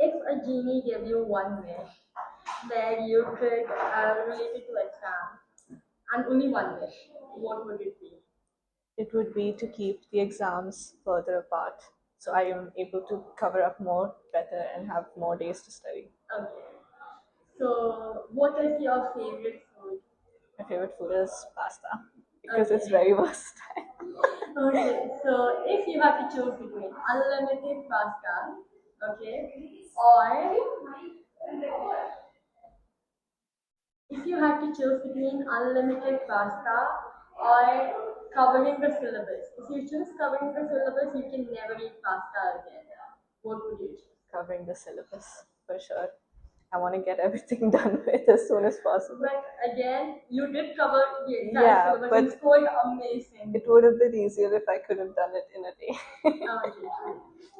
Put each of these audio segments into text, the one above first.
If a genie gave you one wish where you could relate it to exam and only one wish, what would it be? It would be to keep the exams further apart so I am able to cover up more better and have more days to study. Okay. So, what is your favorite food? My favorite food is pasta because it's Okay. very versatile. Okay. So, if you had to choose between unlimited pasta, okay, or if you had to choose between unlimited pasta or covering the syllabus, if you choose covering the syllabus, you can never eat pasta again. What would you choose? Covering the syllabus for sure. I want to get everything done with as soon as possible. But again, you did cover the entire Yeah, syllabus and but scored amazing. it would have been easier if I could have done it in a day. Okay.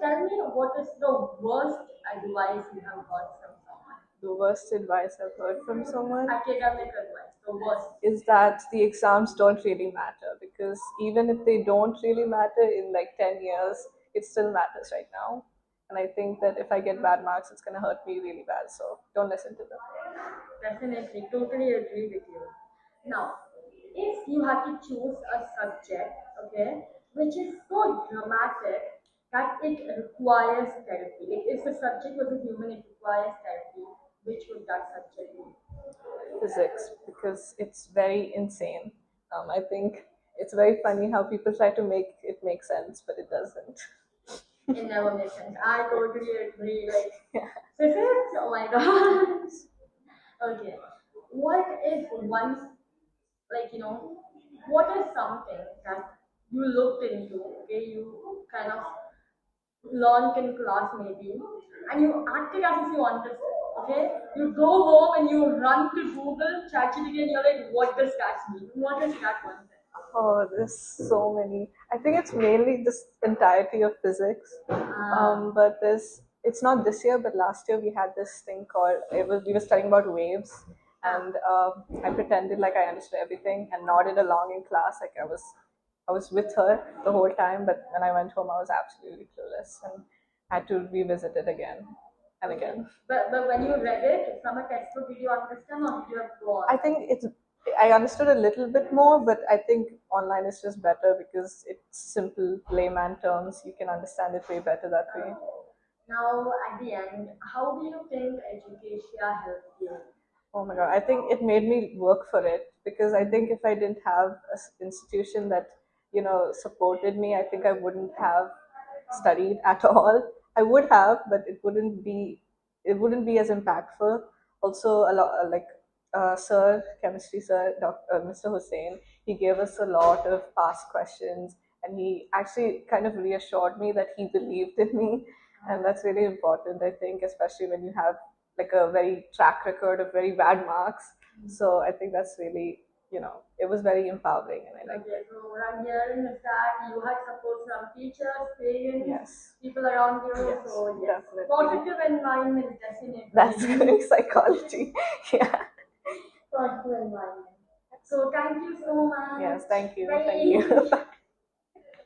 Tell me what is the worst advice you have got from someone? The worst advice I've heard from someone Academic advice, the worst. is that the exams don't really matter, because even if they don't really matter in like 10 years, it still matters right now. And I think that if I get bad marks, it's going to hurt me really bad. So don't listen to them. Definitely, totally agree with you. Now, if you had to choose a subject, okay, which is so dramatic that it requires therapy, it is a subject with a human, it requires therapy, which would that subject be? Physics, because it's very insane. I think it's very funny how people try to make it make sense, but it doesn't. It never makes sense. I totally agree. Like, Yeah. physics, oh my god. Okay. What is one, like, what is something that you looked into, okay, you kind of learned in class maybe, and you acted as if you understood, okay? You go home and you run to Google, ChatGPT, and you're like, what does that mean? What is that one thing? Oh, there's so many. I think it's mainly this entirety of physics. But it's not this year, but last year we had this thing called, we were studying about waves, and I pretended like I understood everything and nodded along in class, like I was with her the whole time. But when I went home, I was absolutely clueless and had to revisit it again and Okay. again. But when you read it from a textbook, did you understand or did you have to go I on? think I understood a little bit more, but I think online is just better because it's simple layman terms. You can understand it way better that way. Now, at the end, how do you think education helped you? Oh my god, I think it made me work for it, because I think if I didn't have an institution that supported me, I think I wouldn't have studied at all. I would have, but it wouldn't be as impactful. Also, a lot like sir, chemistry sir, Mr. Hussein, he gave us a lot of past questions, and he actually kind of reassured me that he believed in me, and that's really important. I think, especially when you have like a very track record of very bad marks. So I think that's really, it was very empowering, and I liked Okay, it. so what I'm hearing is that you had support from teachers, parents, Yes, people around you. yes, So yes, definitely. positive environment That's definitely. good psychology. Yeah. Positive environment. So thank you so much. Yes, thank you. Thank Bye. you.